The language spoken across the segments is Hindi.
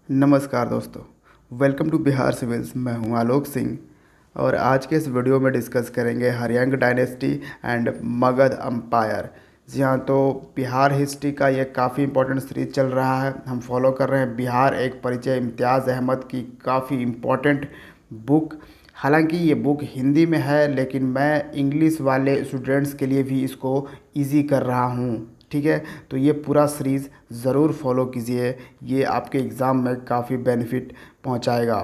नमस्कार दोस्तों। Welcome to Bihar civils. मैं हूं आलोक सिंह और आज के इस वीडियो में डिस्कस करेंगे हरियांग डायनेस्टी एंड मगध अम्पायर। जी हाँ, तो बिहार हिस्ट्री का ये काफ़ी इंपॉर्टेंट सीरीज चल रहा है। हम फॉलो कर रहे हैं बिहार एक परिचय, इम्तियाज़ अहमद की काफ़ी इम्पॉर्टेंट बुक। हालांकि ये बुक हिंदी में है लेकिन मैं इंग्लिश वाले स्टूडेंट्स के लिए भी इसको इजी कर रहा हूँ। ठीक है, तो ये पूरा सीरीज़ ज़रूर फॉलो कीजिए, ये आपके एग्ज़ाम में काफ़ी बेनिफिट पहुंचाएगा।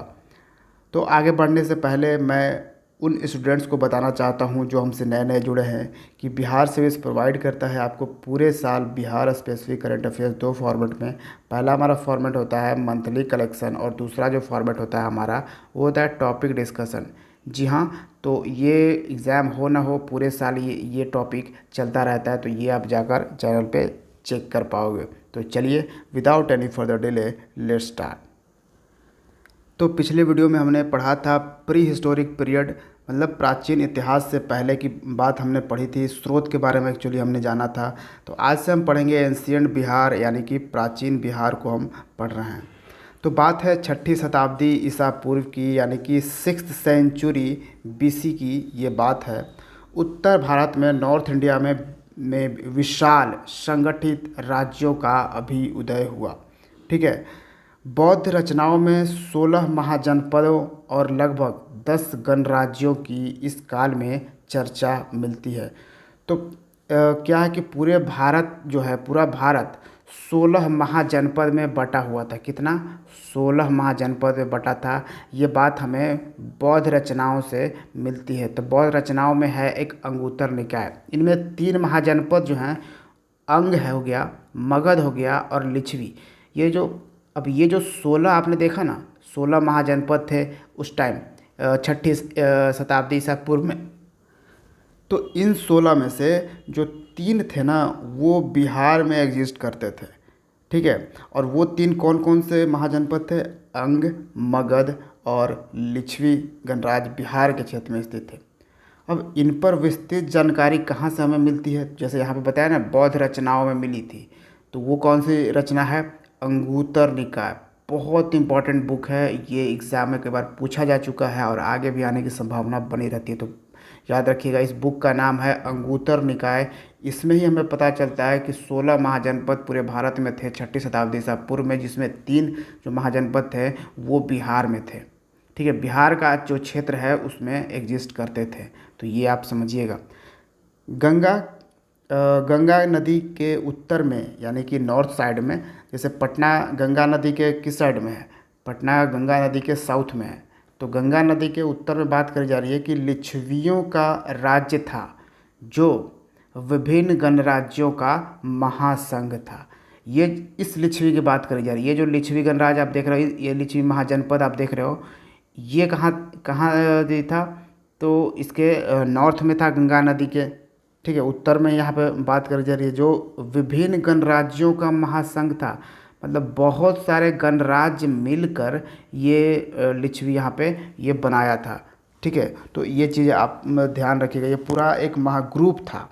तो आगे बढ़ने से पहले मैं उन स्टूडेंट्स को बताना चाहता हूं जो हमसे नए नए जुड़े हैं कि बिहार सिविल्स प्रोवाइड करता है आपको पूरे साल बिहार स्पेसिफिक करंट अफेयर्स दो फॉर्मेट में। पहला हमारा फॉर्मेट होता है मंथली कलेक्शन और दूसरा जो फॉर्मेट होता है हमारा वो होता है टॉपिक डिस्कशन। जी हाँ, तो ये एग्ज़ाम हो ना हो पूरे साल ये टॉपिक चलता रहता है, तो ये आप जाकर चैनल पे चेक कर पाओगे। तो चलिए without any further delay let's start. तो पिछले वीडियो में हमने पढ़ा था प्री हिस्टोरिक पीरियड, मतलब प्राचीन इतिहास से पहले की बात हमने पढ़ी थी। स्रोत के बारे में एक्चुअली हमने जाना था। तो आज से हम पढ़ेंगे एंशियंट बिहार, यानी कि प्राचीन बिहार को हम पढ़ रहे हैं। तो बात है 6ठी शताब्दी ईसा पूर्व की, यानी कि 6th सेंचुरी बीसी की ये बात है। उत्तर भारत में, नॉर्थ इंडिया में विशाल संगठित राज्यों का अभी उदय हुआ। ठीक है, बौद्ध रचनाओं में 16 महाजनपदों और लगभग 10 गणराज्यों की इस काल में चर्चा मिलती है। तो क्या है कि पूरे भारत जो है, पूरा भारत 16 महाजनपद में बटा हुआ था। कितना? 16 महाजनपद में बटा था। ये बात हमें बौद्ध रचनाओं से मिलती है। तो बौद्ध रचनाओं में है एक अंगुत्तर निकाय। इनमें 3 महाजनपद जो हैं, अंग है हो गया, मगध हो गया और लिच्छवी। ये जो अब ये जो 16 आपने देखा ना, 16 महाजनपद थे उस टाइम 6ठी शताब्दी ईसा पूर्व में। तो इन 16 में से जो 3 थे ना वो बिहार में एग्जिस्ट करते थे। ठीक है, और वो 3 कौन कौन से महाजनपद थे? अंग, मगध और लिच्छवी गणराज्य बिहार के क्षेत्र में स्थित थे। अब इन पर विस्तृत जानकारी कहाँ से हमें मिलती है? जैसे यहाँ पे बताया ना, बौद्ध रचनाओं में मिली थी। तो वो कौन सी रचना है? अंगुत्तर निकाय। बहुत इंपॉर्टेंट बुक है ये, एग्ज़ाम में कई बार पूछा जा चुका है और आगे भी आने की संभावना बनी रहती है। तो याद रखिएगा, इस बुक का नाम है अंगुत्तर निकाय। इसमें ही हमें पता चलता है कि 16 महाजनपद पूरे भारत में थे 6ठी शताब्दी ईसा पूर्व में, जिसमें 3 जो महाजनपद थे वो बिहार में थे। ठीक है, बिहार का जो क्षेत्र है उसमें एग्जिस्ट करते थे। तो ये आप समझिएगा। गंगा गंगा नदी के उत्तर में, यानी कि नॉर्थ साइड में, जैसे पटना गंगा नदी के किस साइड में है? पटना गंगा नदी के साउथ में है। तो गंगा नदी के उत्तर में बात करी जा रही है कि लिच्छवियों का राज्य था, जो विभिन्न गणराज्यों का महासंघ था। ये इस लिच्छवी की बात करी जा रही है। ये जो लिच्छवी गणराज्य आप देख रहे हो, ये लिच्छवी महाजनपद आप देख रहे हो, ये कहाँ कहाँ ये था? तो इसके नॉर्थ में था गंगा नदी के। ठीक है, उत्तर में यहाँ पे बात करी जा रही है जो विभिन्न गणराज्यों का महासंघ था। मतलब बहुत सारे गणराज्य मिलकर ये लिच्छवी यहाँ पे ये बनाया था। ठीक है, तो ये चीज़ आप ध्यान रखिएगा, ये पूरा एक महाग्रुप था।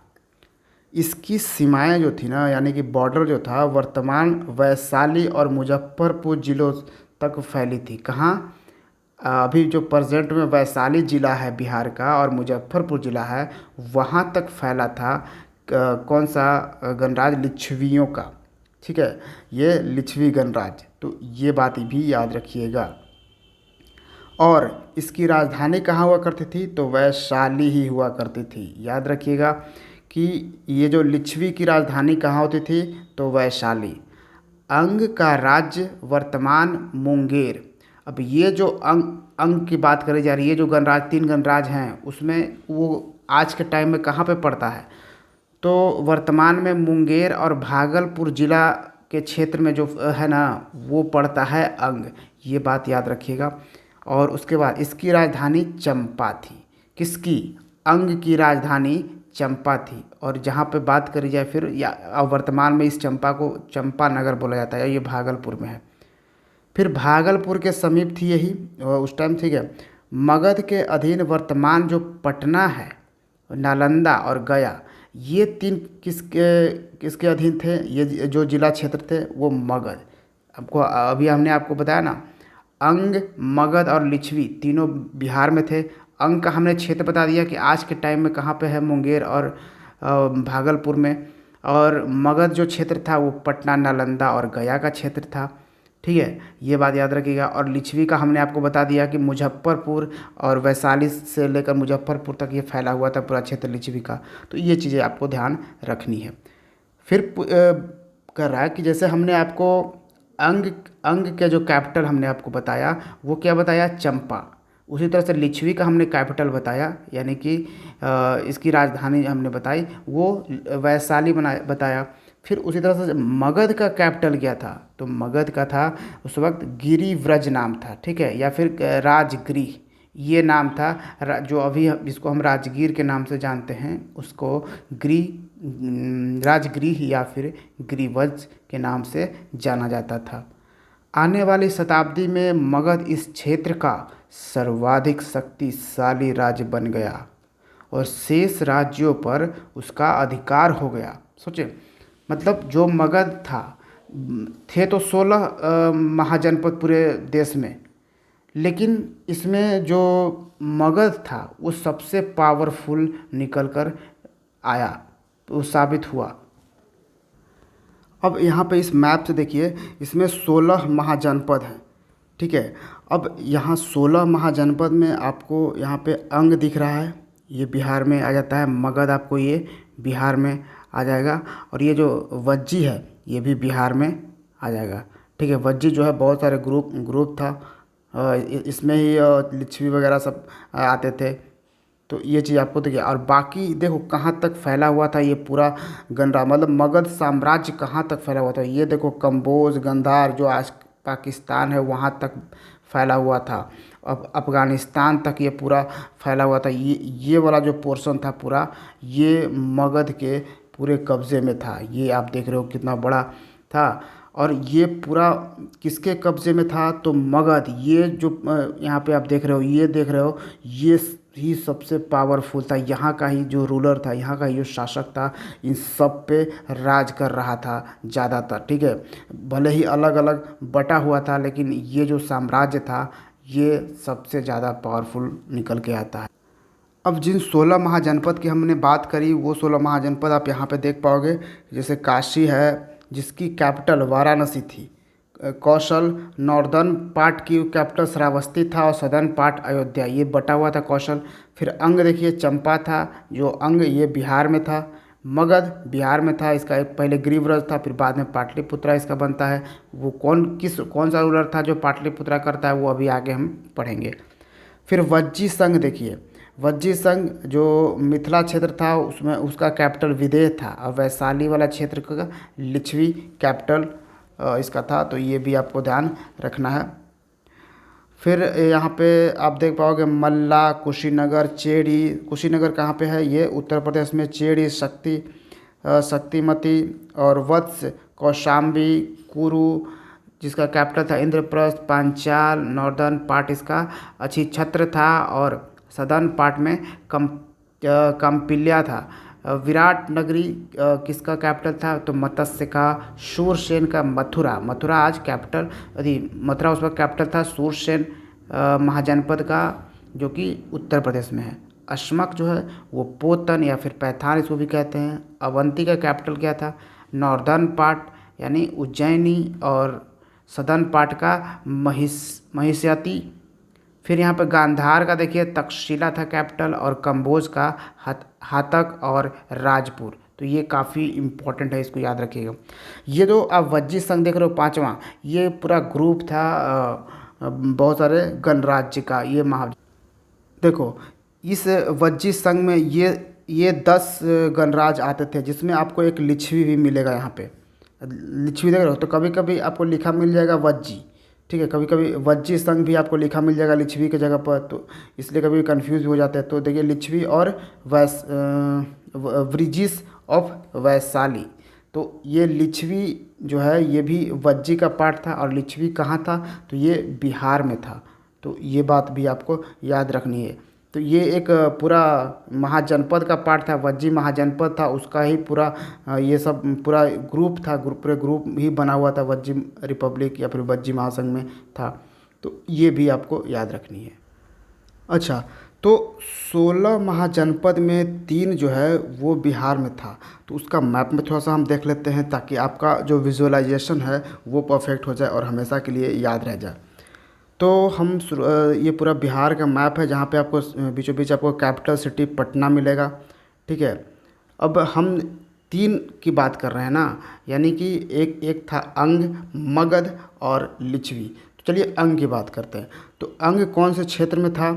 इसकी सीमाएं जो थी ना, यानी कि बॉर्डर जो था, वर्तमान वैशाली और मुजफ्फरपुर जिलों तक फैली थी। कहाँ? अभी जो प्रेजेंट में वैशाली ज़िला है बिहार का और मुजफ्फरपुर ज़िला है, वहाँ तक फैला था कौन सा गणराज्य? लिच्छवियों का। ठीक है, ये लिच्छवी गणराज्य। तो ये बात भी याद रखिएगा। और इसकी राजधानी कहाँ हुआ करती थी? तो वैशाली ही हुआ करती थी। याद रखिएगा कि ये जो लिच्छवी की राजधानी कहाँ होती थी? तो वैशाली। अंग का राज्य वर्तमान मुंगेर। अब ये जो अंग अंग की बात करी जा रही है, जो गणराज 3 गणराज हैं उसमें वो आज के टाइम में कहाँ पे पड़ता है? तो वर्तमान में मुंगेर और भागलपुर जिला के क्षेत्र में जो है ना वो पड़ता है अंग। ये बात याद रखिएगा। और उसके बाद इसकी राजधानी चंपा थी। किसकी? अंग की राजधानी चंपा थी। और जहाँ पे बात करी जाए फिर, या वर्तमान में इस चंपा को चंपा नगर बोला जाता है, ये भागलपुर में है। फिर भागलपुर के समीप थी यही उस टाइम। ठीक है, मगध के अधीन वर्तमान जो पटना है, नालंदा और गया, ये 3 किसके किसके अधीन थे? ये जो जिला क्षेत्र थे वो मगध। आपको अभी हमने आपको बताया ना, अंग, मगध और लिच्छवी तीनों बिहार में थे। अंग का हमने क्षेत्र बता दिया कि आज के टाइम में कहाँ पे है, मुंगेर और भागलपुर में। और मगध जो क्षेत्र था वो पटना, नालंदा और गया का क्षेत्र था। ठीक है, ये बात याद रखिएगा। और लिच्छवी का हमने आपको बता दिया कि मुजफ्फरपुर और वैशाली से लेकर मुजफ्फरपुर तक ये फैला हुआ था पूरा क्षेत्र लिच्छवी का। तो ये चीज़ें आपको ध्यान रखनी है। फिर कर रहा है कि जैसे हमने आपको अंग अंग के जो कैपिटल हमने आपको बताया वो क्या बताया, चंपा। उसी तरह से लिच्छवी का हमने कैपिटल बताया, यानी कि इसकी राजधानी हमने बताई वो वैशाली बताया। फिर उसी तरह से मगध का कैपिटल क्या था, तो मगध का था उस वक्त गिरिव्रज नाम था। ठीक है, या फिर राजगृह ये नाम था। जो अभी जिसको हम राजगीर के नाम से जानते हैं उसको राजगृह या फिर गिरिव्रज के नाम से जाना जाता था। आने वाली शताब्दी में मगध इस क्षेत्र का सर्वाधिक शक्तिशाली राज्य बन गया और शेष राज्यों पर उसका अधिकार हो गया। सोचे, मतलब जो मगध था, थे तो 16 महाजनपद पूरे देश में, लेकिन इसमें जो मगध था वो सबसे पावरफुल निकल कर आया, वो साबित हुआ। अब यहाँ पे इस मैप से देखिए, इसमें 16 महाजनपद हैं। ठीक है, अब यहाँ 16 महाजनपद में आपको यहाँ पे अंग दिख रहा है, ये बिहार में आ जाता है। मगध आपको ये बिहार में आ जाएगा। और ये जो वज्जी है ये भी बिहार में आ जाएगा। ठीक है, वज्जी जो है बहुत सारे ग्रुप था, इसमें ही लिच्छवी वगैरह सब आते थे। तो ये चीज़ आपको देखिए। और बाकी देखो कहाँ तक फैला हुआ था ये पूरा गंडा, मतलब मगध साम्राज्य कहाँ तक फैला हुआ था। ये देखो कंबोज, गंधार जो आज पाकिस्तान है वहाँ तक फैला हुआ था। अब अफ़गानिस्तान तक ये पूरा फैला हुआ था। ये वाला जो पोर्शन था पूरा, ये मगध के पूरे कब्ज़े में था। ये आप देख रहे हो कितना बड़ा था। और ये पूरा किसके कब्ज़े में था, तो मगध। ये जो यहाँ पे आप देख रहे हो, ये देख रहे हो, ये ही सबसे पावरफुल था। यहाँ का ही जो रूलर था, यहाँ का ही जो शासक था, इन सब पे राज कर रहा था ज़्यादातर। ठीक है, भले ही अलग अलग बटा हुआ था, लेकिन ये जो साम्राज्य था ये सबसे ज़्यादा पावरफुल निकल के आता है। अब जिन 16 महाजनपद की हमने बात करी, वो 16 महाजनपद आप यहाँ पे देख पाओगे। जैसे काशी है जिसकी कैपिटल वाराणसी थी, कौशल नॉर्दर्न पार्ट की कैपिटल श्रावस्ती था और सदर्न पार्ट अयोध्या, ये बटा हुआ था कौशल। फिर अंग देखिए चंपा था, जो अंग ये बिहार में था। मगध बिहार में था, इसका एक पहले गिरिव्रज था, फिर बाद में पाटलिपुत्रा इसका बनता है। वो कौन सा रूलर था जो पाटलिपुत्रा करता है, वो अभी आगे हम पढ़ेंगे। फिर वज्जी संघ देखिए, वज्जी संघ जो मिथिला क्षेत्र था उसमें उसका कैपिटल विदेह था, और वैशाली वाला क्षेत्र का लिच्छवी कैपिटल इसका था। तो ये भी आपको ध्यान रखना है। फिर यहाँ पे आप देख पाओगे मल्ला, कुशीनगर, चेड़ी। कुशीनगर कहाँ पे है, ये उत्तर प्रदेश में। चेड़ी, शक्तिमती और वत्स, कौशाम्बी, कुरु जिसका कैपिटल था इंद्रप्रस्थ, पांचाल, नॉर्दर्न पार्ट इसका अछिछत्र था, और सदर्न पार्ट में कम्पिल्या था। विराट नगरी किसका कैपिटल था, तो मत्स्य का। शूरसेन का मथुरा आज कैपिटल, मथुरा उस वक्त कैपिटल था शूरसेन महाजनपद का, जो कि उत्तर प्रदेश में है। अश्मक जो है वो पोतन या फिर पैठान इसको भी कहते हैं। अवंती का कैपिटल क्या था, नॉर्दर्न पार्ट यानी उज्जैनी, और सदर्न पार्ट का महिष्यती। फिर यहाँ पर गांधार का देखिए तक्षशिला था कैपिटल, और कंबोज का हातक और राजपुर। तो ये काफ़ी इम्पोर्टेंट है, इसको याद रखिएगा। ये जो आप वज्जी संघ देख रहे हो पांचवा, ये पूरा ग्रुप था बहुत सारे गणराज्य का। ये देखो इस वज्जी संघ में ये 10 गणराज्य आते थे, जिसमें आपको एक लिच्छवी भी मिलेगा। यहाँ पे लिच्छवी देख रहे हो, तो कभी कभी आपको लिखा मिल जाएगा वज्जी। ठीक है, कभी कभी वज्जी संघ भी आपको लिखा मिल जाएगा लिच्छवी की जगह पर, तो इसलिए कभी कंफ्यूज हो जाते हैं। तो देखिए लिच्छवी और वृजिस ऑफ वैशाली, तो ये लिच्छवी जो है ये भी वज्जी का पार्ट था। और लिच्छवी कहाँ था, तो ये बिहार में था। तो ये बात भी आपको याद रखनी है। तो ये एक पूरा महाजनपद का पार्ट था, वज्जी महाजनपद था, उसका ही पूरा ये सब पूरा ग्रुप था, पूरे ग्रुप ही बना हुआ था, वज्जी रिपब्लिक या फिर वज्जी महासंघ में था। तो ये भी आपको याद रखनी है। अच्छा, तो 16 महाजनपद में 3 जो है वो बिहार में था। तो उसका मैप में थोड़ा सा हम देख लेते हैं ताकि आपका जो विजुअलाइजेशन है वो परफेक्ट हो जाए और हमेशा के लिए याद रह जाए। तो ये पूरा बिहार का मैप है जहाँ पे आपको बीचों बीच आपको कैपिटल सिटी पटना मिलेगा। ठीक है, अब हम 3 की बात कर रहे हैं ना, यानी कि एक एक था अंग, मगध और लिच्छवी। तो चलिए अंग की बात करते हैं। तो अंग कौन से क्षेत्र में था?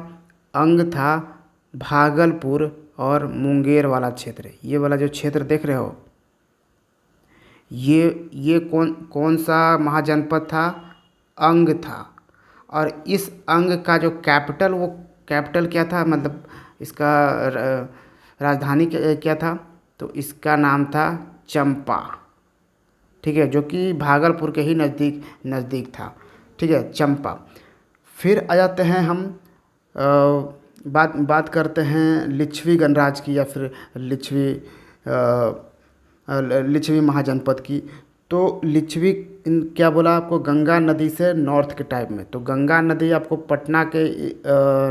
अंग था भागलपुर और मुंगेर वाला क्षेत्र। ये वाला जो क्षेत्र देख रहे हो, ये कौन कौन सा महाजनपद था? अंग था। और इस अंग का जो कैपिटल, वो कैपिटल क्या था, मतलब इसका राजधानी क्या था? तो इसका नाम था चंपा। ठीक है, जो कि भागलपुर के ही नज़दीक नज़दीक था। ठीक है, चंपा। फिर आ जाते हैं हम बात बात करते हैं लिच्छवी गणराज की या फिर लिच्छवी महाजनपद की। तो लिच्छवी क्या बोला आपको? गंगा नदी से नॉर्थ के टाइप में। तो गंगा नदी आपको पटना के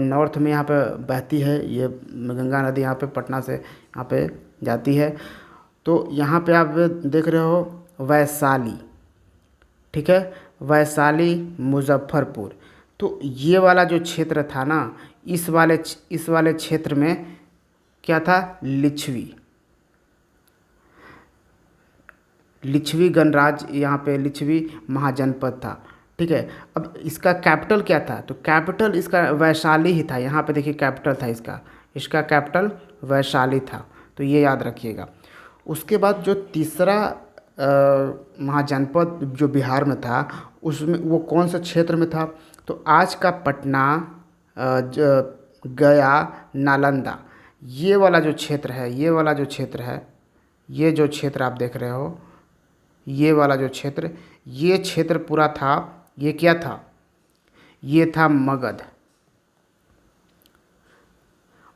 नॉर्थ में यहाँ पे बहती है। ये गंगा नदी यहाँ पे पटना से यहाँ पे जाती है। तो यहाँ पे आप देख रहे हो वैशाली। ठीक है, वैशाली, मुजफ्फरपुर। तो ये वाला जो क्षेत्र था ना, इस वाले क्षेत्र में क्या था? लिच्छवी गणराज, यहाँ पे लिच्छवी महाजनपद था। ठीक है, अब इसका कैपिटल क्या था? तो कैपिटल इसका वैशाली ही था। यहाँ पे देखिए कैपिटल था इसका कैपिटल वैशाली था। तो ये याद रखिएगा। उसके बाद जो तीसरा महाजनपद जो बिहार में था, उसमें वो कौन सा क्षेत्र में था? तो आज का पटना, गया, नालंदा, ये वाला जो क्षेत्र है, ये जो क्षेत्र आप देख रहे हो, ये वाला जो क्षेत्र, ये क्षेत्र पूरा था, ये क्या था? ये था मगध।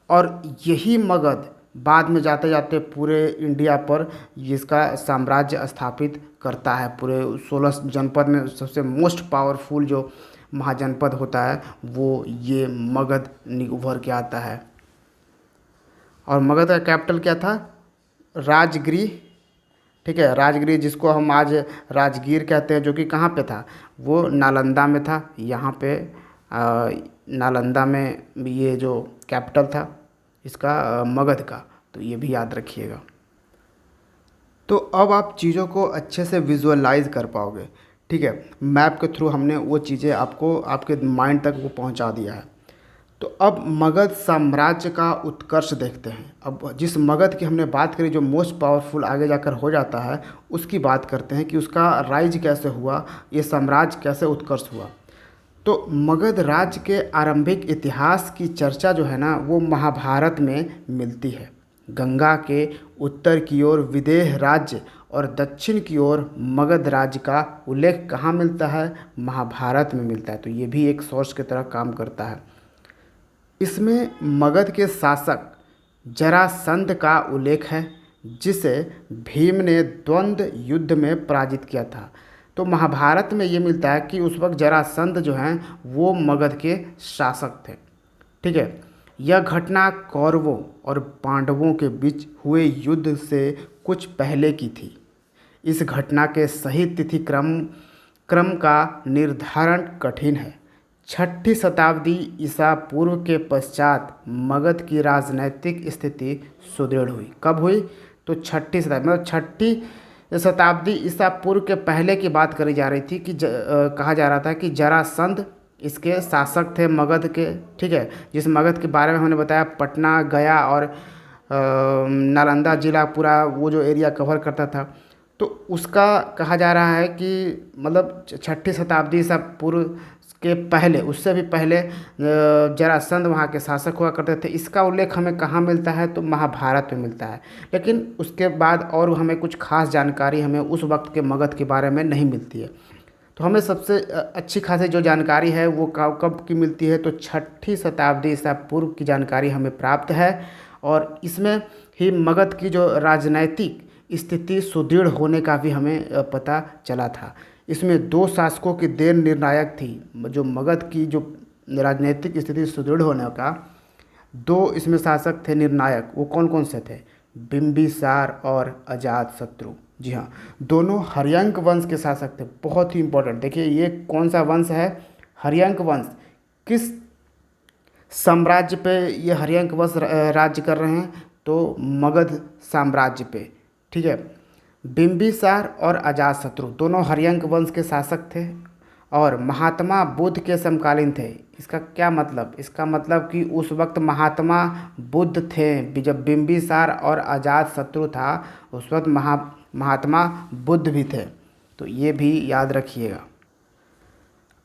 और यही मगध बाद में जाते जाते पूरे इंडिया पर जिसका साम्राज्य स्थापित करता है। पूरे 16 जनपद में सबसे मोस्ट पावरफुल जो महाजनपद होता है वो ये मगध उभर के आता है। और मगध का कैपिटल क्या था? राजगृह। ठीक है, राजगृह, जिसको हम आज राजगीर कहते हैं, जो कि कहाँ पे था? वो नालंदा में था। यहाँ पे नालंदा में ये जो कैपिटल था इसका मगध का। तो ये भी याद रखिएगा। तो अब आप चीज़ों को अच्छे से विजुअलाइज कर पाओगे। ठीक है, मैप के थ्रू हमने वो चीज़ें आपको आपके माइंड तक वो पहुंचा दिया है। तो अब मगध साम्राज्य का उत्कर्ष देखते हैं। अब जिस मगध की हमने बात करी, जो मोस्ट पावरफुल आगे जाकर हो जाता है, उसकी बात करते हैं कि उसका राइज कैसे हुआ, ये साम्राज्य कैसे उत्कर्ष हुआ। तो मगध राज्य के आरंभिक इतिहास की चर्चा जो है ना, वो महाभारत में मिलती है। गंगा के उत्तर की ओर विदेह राज्य और दक्षिण की ओर मगध राज्य का उल्लेख कहाँ मिलता है? महाभारत में मिलता है। तो ये भी एक सोर्स की तरह काम करता है। इसमें मगध के शासक जरासंध का उल्लेख है, जिसे भीम ने द्वंद्व युद्ध में पराजित किया था। तो महाभारत में ये मिलता है कि उस वक्त जरासंध जो हैं वो मगध के शासक थे। ठीक है, यह घटना कौरवों और पांडवों के बीच हुए युद्ध से कुछ पहले की थी। इस घटना के सही तिथि क्रम का निर्धारण कठिन है। 6ठी शताब्दी ईसा पूर्व के पश्चात मगध की राजनैतिक स्थिति सुदृढ़ हुई। कब हुई? तो 6ठी शताब्दी, मतलब 6ठी शताब्दी ईसा पूर्व के पहले की बात करी जा रही थी कि कहा जा रहा था कि जरासंध इसके शासक थे मगध के। ठीक है, जिस मगध के बारे में हमने बताया, पटना, गया और नालंदा जिला पूरा वो जो एरिया कवर करता था। तो उसका कहा जा रहा है कि मतलब 6ठी शताब्दी ईसा पूर्व के पहले, उससे भी पहले जरासंध वहाँ के शासक हुआ करते थे। इसका उल्लेख हमें कहाँ मिलता है? तो महाभारत में मिलता है। लेकिन उसके बाद और हमें कुछ खास जानकारी हमें उस वक्त के मगध के बारे में नहीं मिलती है। तो हमें सबसे अच्छी खासी जो जानकारी है वो कब कब की मिलती है, तो 6ठी शताब्दी ईसा पूर्व की जानकारी हमें प्राप्त है। और इसमें ही मगध की जो राजनैतिक स्थिति सुदृढ़ होने का भी हमें पता चला था। इसमें दो शासकों की देन निर्णायक थी। जो मगध की जो राजनीतिक स्थिति सुदृढ़ होने का दो इसमें शासक थे निर्णायक, वो कौन कौन से थे? बिंबिसार और अजातशत्रु। जी हाँ, दोनों हर्यंक वंश के शासक थे। बहुत ही इंपॉर्टेंट, देखिए ये कौन सा वंश है? हर्यंक वंश। किस साम्राज्य पे ये हर्यंक वंश राज्य कर रहे हैं? तो मगध साम्राज्य पे। ठीक है, बिंबिसार और अजातशत्रु दोनों हर्यंक वंश के शासक थे और महात्मा बुद्ध के समकालीन थे। इसका क्या मतलब? इसका मतलब कि उस वक्त महात्मा बुद्ध थे। जब बिंबिसार और अजातशत्रु था उस वक्त महात्मा बुद्ध भी थे, तो ये भी याद रखिएगा।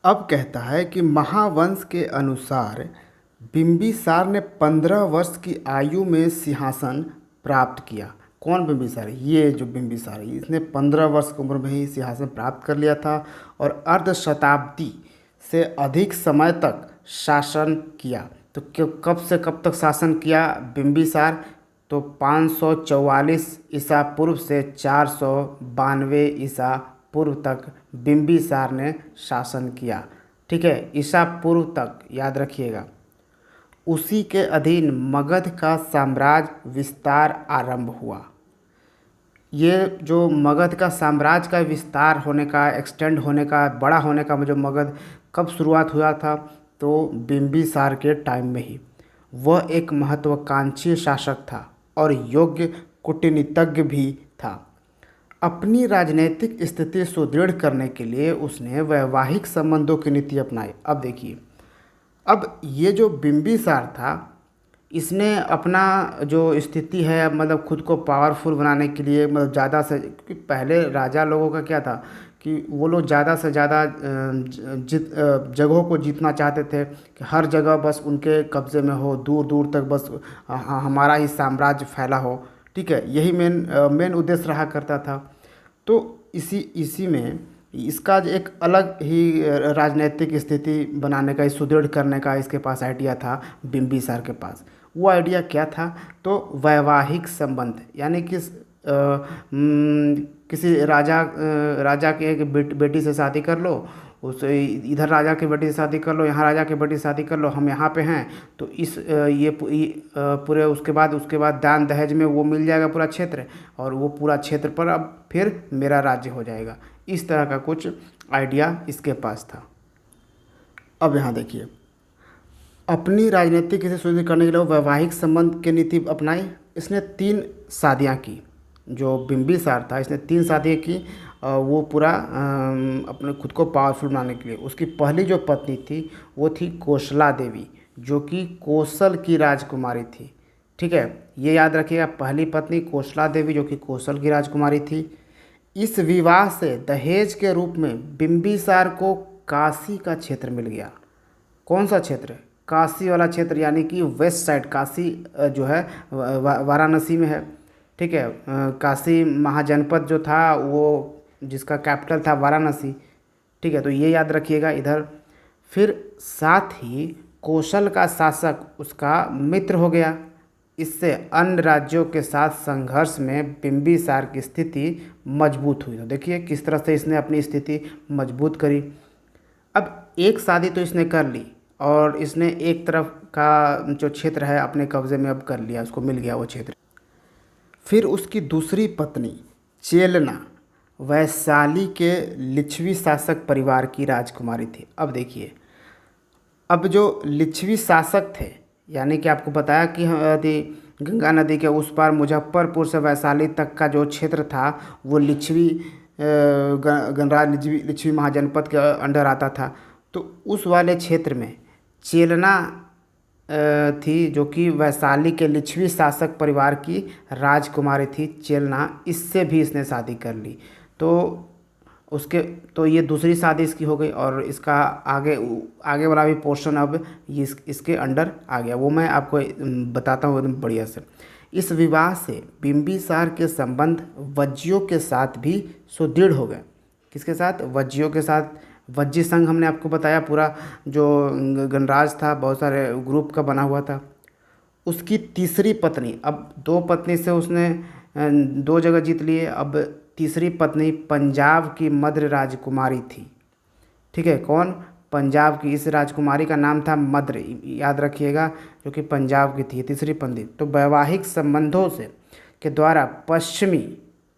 अब कहता है कि महावंश के अनुसार बिंबिसार ने 15 वर्ष की आयु में सिंहासन प्राप्त किया। कौन बिंबिसार? ये जो बिंबिसार है इसने 15 वर्ष की उम्र में ही सिंहासन प्राप्त कर लिया था और अर्ध शताब्दी से अधिक समय तक शासन किया। तो कब से कब तक शासन किया बिंबिसार? तो 544 ईसा पूर्व से 492 ईसा पूर्व तक बिंबिसार ने शासन किया। ठीक है, ईसा पूर्व तक याद रखिएगा। उसी के अधीन मगध का साम्राज्य विस्तार आरंभ हुआ। ये जो मगध का साम्राज्य का विस्तार होने का, एक्सटेंड होने का, बड़ा होने का जो मगध कब शुरुआत हुआ था? तो बिंबिसार के टाइम में ही। वह एक महत्वाकांक्षी शासक था और योग्य कूटनीतिज्ञ भी था। अपनी राजनीतिक स्थिति सुदृढ़ करने के लिए उसने वैवाहिक संबंधों की नीति अपनाई। अब देखिए, अब ये जो बिंबिसार था इसने अपना जो स्थिति है मतलब खुद को पावरफुल बनाने के लिए, मतलब ज़्यादा से, क्योंकि पहले राजा लोगों का क्या था कि वो लोग ज़्यादा से ज़्यादा जगहों को जीतना चाहते थे कि हर जगह बस उनके कब्ज़े में हो, दूर दूर तक बस हमारा ही साम्राज्य फैला हो। ठीक है, यही मेन उद्देश्य रहा करता था। तो इसी में इसका जो एक अलग ही राजनीतिक स्थिति बनाने का, सुदृढ़ करने का इसके पास आइडिया था बिंबिसार के पास। वो आइडिया क्या था? तो वैवाहिक संबंध, यानी कि किसी राजा के एक बेटी से शादी कर लो, उस इधर राजा की बेटी से शादी कर लो, यहाँ राजा की बेटी से शादी कर लो, हम यहाँ पे हैं तो पूरे उसके बाद दान दहेज में वो मिल जाएगा पूरा क्षेत्र, और वो पूरा क्षेत्र पर अब फिर मेरा राज्य हो जाएगा। इस तरह का कुछ आइडिया इसके पास था। अब यहाँ देखिए, अपनी राजनीतिक इसे सुदृढ़ करने के लिए वैवाहिक संबंध की नीति अपनाई। इसने 3 शादियाँ की। जो बिंबिसार था इसने 3 शादियाँ की, वो पूरा अपने खुद को पावरफुल बनाने के लिए। उसकी पहली जो पत्नी थी वो थी कोसला देवी, जो कि कौशल की राजकुमारी थी। ठीक है, ये याद रखिएगा, पहली पत्नी कोसला देवी जो कि कौशल की राजकुमारी थी। इस विवाह से दहेज के रूप में बिंबिसार को काशी का क्षेत्र मिल गया। कौन सा क्षेत्र? काशी वाला क्षेत्र, यानी कि वेस्ट साइड। काशी जो है वाराणसी में है। ठीक है, काशी महाजनपद जो था वो जिसका कैपिटल था वाराणसी। ठीक है, तो ये याद रखिएगा इधर। फिर साथ ही कौशल का शासक उसका मित्र हो गया। इससे अन्य राज्यों के साथ संघर्ष में बिंबिसार की स्थिति मजबूत हुई। तो देखिए किस तरह से इसने अपनी स्थिति मजबूत करी। अब एक शादी तो इसने कर ली और इसने एक तरफ का जो क्षेत्र है अपने कब्ज़े में अब कर लिया, उसको मिल गया वो क्षेत्र। फिर उसकी दूसरी पत्नी चेलना वैशाली के लिच्छवी शासक परिवार की राजकुमारी थी। अब देखिए, अब जो लिच्छवी शासक थे, यानी कि आपको बताया कि गंगा नदी के उस पार मुजफ्फरपुर से वैशाली तक का जो क्षेत्र था वो लिच्छवी गणराज्य लिच्छवी महाजनपद के अंडर आता था। तो उस वाले क्षेत्र में चेलना थी, जो कि वैशाली के लिच्छवी शासक परिवार की राजकुमारी थी चेलना। इससे भी इसने शादी कर ली। तो ये दूसरी शादी इसकी हो गई और इसका आगे वाला भी पोर्शन अब ये इसके अंडर आ गया। वो मैं आपको बताता हूँ एकदम बढ़िया से। इस विवाह से बिंबिसार के संबंध वज्जियों के साथ भी सुदृढ़ हो गए। किसके साथ? वज्जियों के साथ। वज्जी संघ हमने आपको बताया पूरा जो गणराज्य था बहुत सारे ग्रुप का बना हुआ था। उसकी तीसरी पत्नी, अब दो पत्नी से उसने दो जगह जीत लिए, अब तीसरी पत्नी पंजाब की मद्र राजकुमारी थी। ठीक है, कौन? पंजाब की। इस राजकुमारी का नाम था मद्र, याद रखिएगा, जो कि पंजाब की थी, तीसरी पत्नी। तो वैवाहिक संबंधों से के द्वारा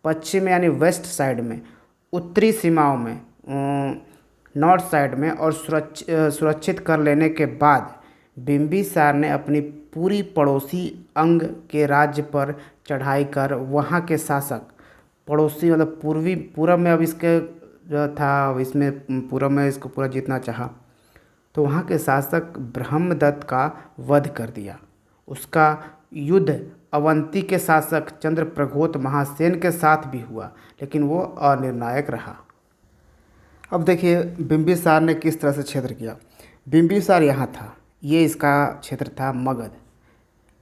पश्चिम यानी वेस्ट साइड में, उत्तरी सीमाओं में, नॉर्थ साइड में, और सुरक्षित कर लेने के बाद बिम्बिसार ने अपनी पूरी पड़ोसी अंग के राज्य पर चढ़ाई कर वहाँ के शासक, पड़ोसी मतलब पूर्वी पूरब में, अब इसके जो था, अब इसमें पूरब में इसको पूरा जीतना चाहा, तो वहाँ के शासक ब्रह्मदत्त का वध कर दिया। उसका युद्ध अवंती के शासक चंद्रप्रघोत महासेन के साथ भी हुआ, लेकिन वो अनिर्णायक रहा। अब देखिए बिम्बिसार ने किस तरह से क्षेत्र किया। बिम्बिसार यहाँ था, ये इसका क्षेत्र था मगध।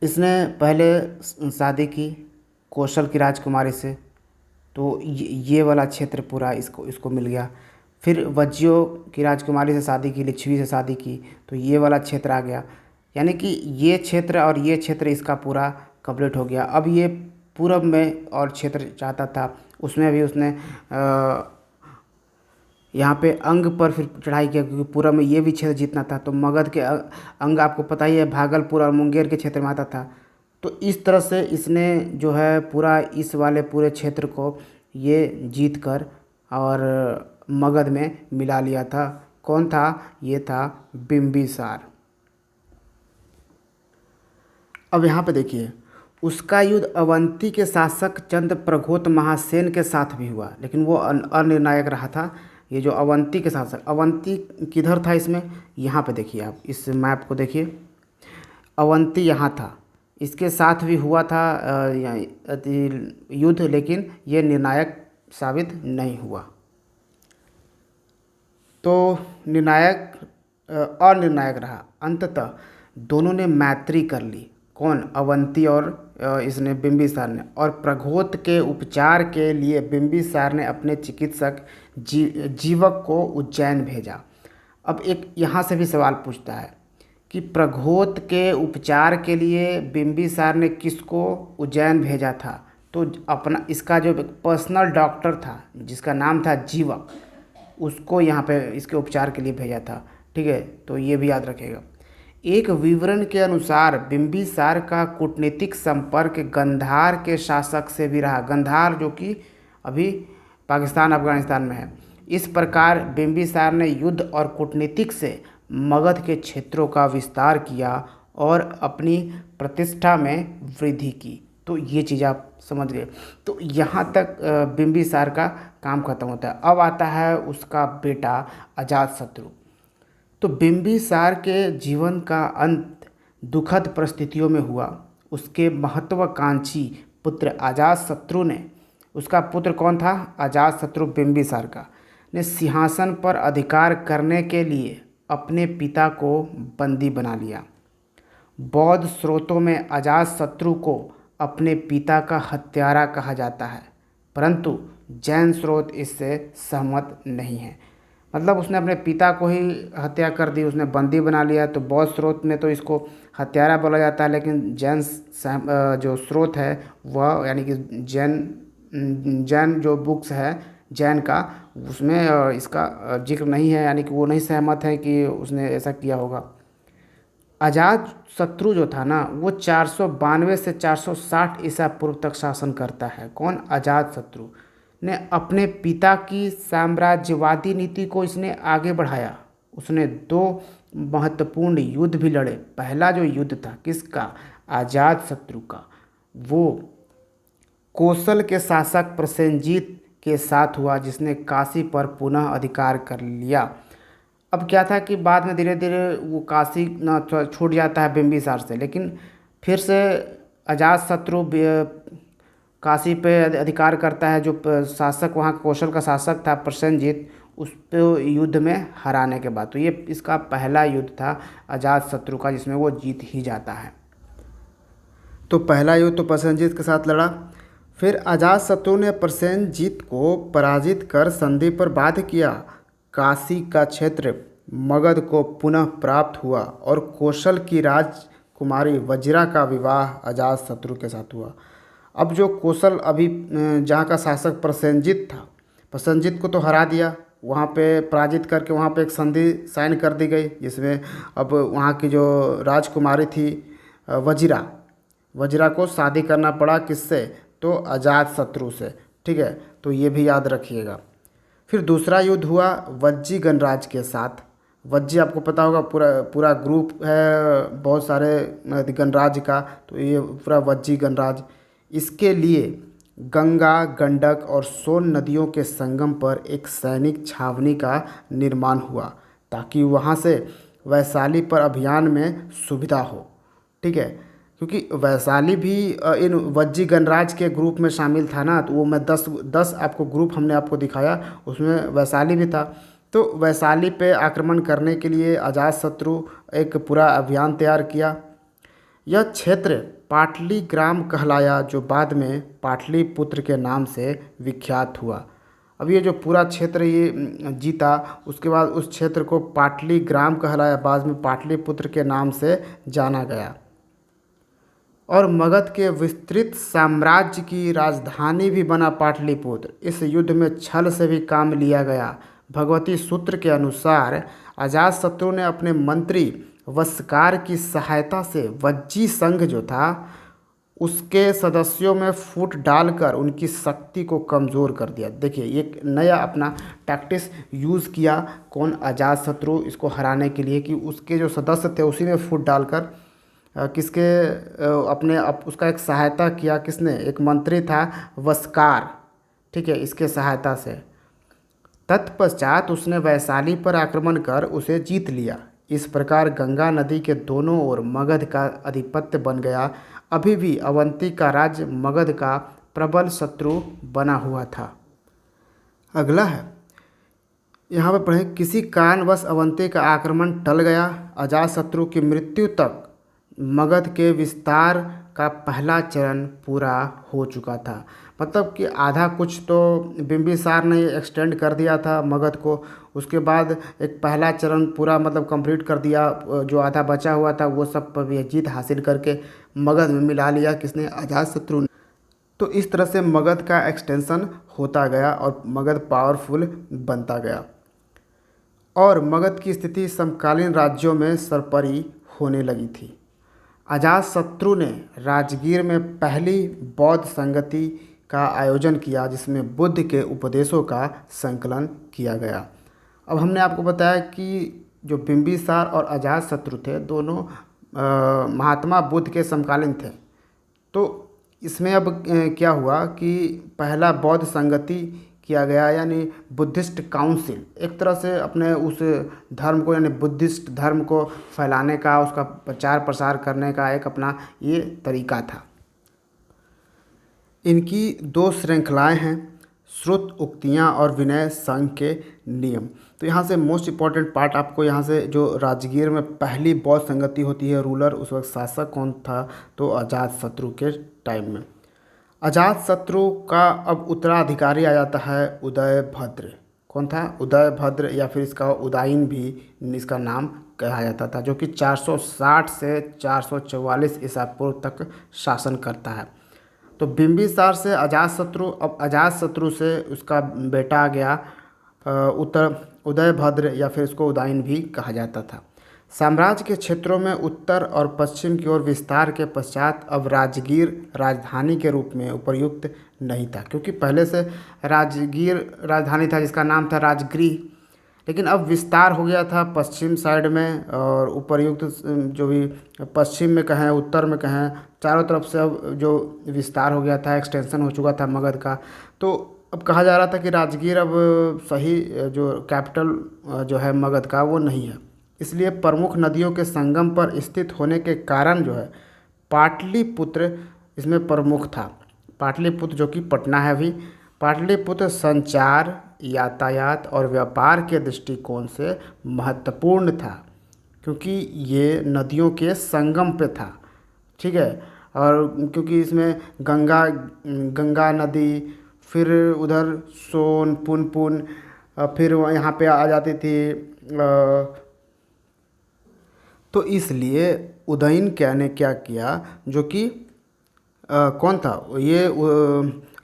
इसने पहले शादी की कौशल की राजकुमारी से, तो ये वाला क्षेत्र पूरा इसको मिल गया। फिर वज्जियों की राजकुमारी से शादी की, लिच्छवी से शादी की, तो ये वाला क्षेत्र आ गया। यानी कि ये क्षेत्र और ये क्षेत्र इसका पूरा कंप्लीट हो गया। अब ये पूरब में और क्षेत्र चाहता था, उसमें भी उसने यहाँ पे अंग पर फिर चढ़ाई किया, क्योंकि पूरब में ये भी क्षेत्र जीतना था। तो मगध के अंग आपको पता ही है, भागलपुर और मुंगेर के क्षेत्र में आता था। तो इस तरह से इसने जो है पूरा इस वाले पूरे क्षेत्र को ये जीत कर और मगध में मिला लिया था। कौन था? ये था बिम्बिसार। अब यहाँ पे देखिए, उसका युद्ध अवंती के शासक चंद्रप्रघोत महासेन के साथ भी हुआ, लेकिन वो अनिर्णायक रहा था। ये जो अवंती के शासक, अवंती किधर था इसमें? यहाँ पे देखिए, आप इस मैप को देखिए, अवंती यहाँ था, इसके साथ भी हुआ था युद्ध, लेकिन ये निर्णायक साबित नहीं हुआ। तो अनिर्णायक रहा। अंततः दोनों ने मैत्री कर ली। कौन? अवंती और इसने बिम्बिसार ने। और प्रघोत के उपचार के लिए बिम्बिसार ने अपने चिकित्सक जीवक को उज्जैन भेजा। अब एक यहाँ से भी सवाल पूछता है कि प्रघोत के उपचार के लिए बिम्बिसार ने किसको उज्जैन भेजा था? तो अपना इसका जो पर्सनल डॉक्टर था जिसका नाम था जीवक, उसको यहाँ पे इसके उपचार के लिए भेजा था। ठीक है, तो ये भी याद रखेगा। एक विवरण के अनुसार बिम्बिसार का कूटनीतिक संपर्क गंधार के शासक से भी रहा। गंधार जो कि अभी पाकिस्तान अफगानिस्तान में है। इस प्रकार बिम्बिसार ने युद्ध और कूटनीतिक से मगध के क्षेत्रों का विस्तार किया और अपनी प्रतिष्ठा में वृद्धि की। तो ये चीज़ आप समझ गए। तो यहाँ तक बिम्बिसार का काम खत्म होता है। अब आता है उसका बेटा अजातशत्रु। तो बिम्बिसार के जीवन का अंत दुखद परिस्थितियों में हुआ। उसके महत्वाकांक्षी पुत्र अजातशत्रु ने, उसका पुत्र कौन था? अजातशत्रु बिम्बिसार का, ने सिंहासन पर अधिकार करने के लिए अपने पिता को बंदी बना लिया। बौद्ध स्रोतों में अजातशत्रु को अपने पिता का हत्यारा कहा जाता है, परंतु जैन स्रोत इससे सहमत नहीं है। मतलब उसने अपने पिता को ही हत्या कर दी, उसने बंदी बना लिया। तो बौद्ध स्रोत में तो इसको हत्यारा बोला जाता है, लेकिन जैन जो स्रोत है वह, यानी कि जैन जो बुक्स है जैन का, उसमें इसका जिक्र नहीं है, यानी कि वो नहीं सहमत है कि उसने ऐसा किया होगा। अजातशत्रु जो था ना, वो 492 से 460 ईसा पूर्व तक शासन करता है। कौन? अजातशत्रु ने अपने पिता की साम्राज्यवादी नीति को इसने आगे बढ़ाया। उसने दो महत्वपूर्ण युद्ध भी लड़े। पहला जो युद्ध था किसका? अजातशत्रु का, वो कौशल के शासक प्रसेनजीत के साथ हुआ, जिसने काशी पर पुनः अधिकार कर लिया। अब क्या था कि बाद में धीरे धीरे वो काशी ना छूट जाता है बिम्बिसार से, लेकिन फिर से अजातशत्रु काशी पे अधिकार करता है। जो शासक वहाँ कौशल का शासक था प्रसेनजीत, उस पे युद्ध में हराने के बाद। तो ये इसका पहला युद्ध था अजातशत्रु का, जिसमें वो जीत ही जाता है। तो पहला युद्ध तो प्रसेनजीत के साथ लड़ा। फिर अजातशत्रु ने प्रसेनजीत को पराजित कर संधि पर बाध्य किया। काशी का क्षेत्र मगध को पुनः प्राप्त हुआ और कौशल की राजकुमारी वज्रा का विवाह अजातशत्रु के साथ हुआ। अब जो कौशल अभी जहाँ का शासक प्रसेनजीत था, प्रसेनजीत को तो हरा दिया, वहाँ पे पराजित करके वहाँ पे एक संधि साइन कर दी गई, जिसमें अब वहाँ की जो राजकुमारी थी वज्रा, वज्रा को शादी करना पड़ा किससे, तो अजातशत्रु से। ठीक है, तो ये भी याद रखिएगा। फिर दूसरा युद्ध हुआ वज्जी गणराज के साथ। वज्जी आपको पता होगा पूरा पूरा ग्रुप है बहुत सारे गणराज का, तो ये पूरा वज्जी गणराज। इसके लिए गंगा, गंडक और सोन नदियों के संगम पर एक सैनिक छावनी का निर्माण हुआ ताकि वहाँ से वैशाली पर अभियान में सुविधा हो। ठीक है, क्योंकि वैशाली भी इन वज्जी गणराज के ग्रुप में शामिल था ना, तो वो मैं 10 आपको ग्रुप हमने आपको दिखाया, उसमें वैशाली भी था। तो वैशाली पे आक्रमण करने के लिए अजातशत्रु एक पूरा अभियान तैयार किया। यह क्षेत्र पाटलीग्राम कहलाया, जो बाद में पाटलिपुत्र के नाम से विख्यात हुआ। अब ये जो पूरा क्षेत्र ये जीता, उसके बाद उस क्षेत्र को पाटलीग्राम कहलाया, बाद में पाटलिपुत्र के नाम से जाना गया। और मगध के विस्तृत साम्राज्य की राजधानी भी बना पाटलिपुत्र। इस युद्ध में छल से भी काम लिया गया। भगवती सूत्र के अनुसार अजातशत्रु ने अपने मंत्री वस्कार की सहायता से वज्जी संघ जो था उसके सदस्यों में फूट डालकर उनकी शक्ति को कमज़ोर कर दिया। देखिए, एक नया अपना टैक्टिस यूज़ किया, कौन, अजातशत्रु, इसको हराने के लिए, कि उसके जो सदस्य थे उसी में फूट डालकर किसके अपने उसका एक सहायता किया। किसने, एक मंत्री था वस्कार। ठीक है, इसके सहायता से तत्पश्चात उसने वैशाली पर आक्रमण कर उसे जीत लिया। इस प्रकार गंगा नदी के दोनों ओर मगध का आधिपत्य बन गया। अभी भी अवंती का राज्य मगध का प्रबल शत्रु बना हुआ था। अगला है, यहाँ पर पढ़ें, किसी कारणवश अवंती का आक्रमण टल गया। अजातशत्रु की मृत्यु तक मगध के विस्तार का पहला चरण पूरा हो चुका था। मतलब कि आधा कुछ तो बिंबिसार ने एक्सटेंड कर दिया था मगध को, उसके बाद एक पहला चरण पूरा मतलब कंप्लीट कर दिया। जो आधा बचा हुआ था वो सब पर भी जीत हासिल करके मगध में मिला लिया, किसने, अजातशत्रु ने। तो इस तरह से मगध का एक्सटेंशन होता गया और मगध पावरफुल बनता गया और मगध की स्थिति समकालीन राज्यों में सरपरी होने लगी थी। अजातशत्रु ने राजगीर में पहली बौद्ध संगति का आयोजन किया, जिसमें बुद्ध के उपदेशों का संकलन किया गया। अब हमने आपको बताया कि जो बिंबिसार और अजातशत्रु थे दोनों महात्मा बुद्ध के समकालीन थे। तो इसमें अब क्या हुआ कि पहला बौद्ध संगति किया गया, यानी बुद्धिस्ट काउंसिल, एक तरह से अपने उस धर्म को, यानी बुद्धिस्ट धर्म को फैलाने का, उसका प्रचार प्रसार करने का एक अपना ये तरीका था। इनकी 2 श्रृंखलाएं हैं, श्रुत उक्तियां और विनय संघ के नियम। तो यहाँ से मोस्ट इम्पॉर्टेंट पार्ट आपको यहाँ से, जो राजगीर में पहली बौद्ध संगति होती है, रूलर उस वक्त शासक कौन था, तो अजातशत्रु के टाइम में। अजातशत्रु का अब उत्तराधिकारी आ जाता है उदयभद्र। कौन था, उदयभद्र, या फिर इसका उदायन भी इसका नाम कहा जाता था, जो कि 460 से 444 ईसा पूर्व तक शासन करता है। तो बिंबिसार से अजातशत्रु, अब अजातशत्रु से उसका बेटा आ गया उदयभद्र, या फिर इसको उदायन भी कहा जाता था। साम्राज्य के क्षेत्रों में उत्तर और पश्चिम की ओर विस्तार के पश्चात अब राजगीर राजधानी के रूप में उपयुक्त नहीं था, क्योंकि पहले से राजगीर राजधानी था जिसका नाम था राजगृह, लेकिन अब विस्तार हो गया था पश्चिम साइड में, और उपयुक्त जो भी पश्चिम में कहें, उत्तर में कहें, चारों तरफ से अब जो विस्तार हो गया था, एक्सटेंशन हो चुका था मगध का। तो अब कहा जा रहा था कि राजगीर अब सही जो कैपिटल जो है मगध का वो नहीं है, इसलिए प्रमुख नदियों के संगम पर स्थित होने के कारण जो है पाटलिपुत्र इसमें प्रमुख था। पाटलिपुत्र जो कि पटना है अभी, पाटलिपुत्र संचार, यातायात और व्यापार के दृष्टिकोण से महत्वपूर्ण था, क्योंकि ये नदियों के संगम पे था। ठीक है, और क्योंकि इसमें गंगा गंगा नदी, फिर उधर सोन पुनपुन, फिर यहाँ पे आ जाती थी तो इसलिए उदयन ने क्या किया, जो कि कौन था ये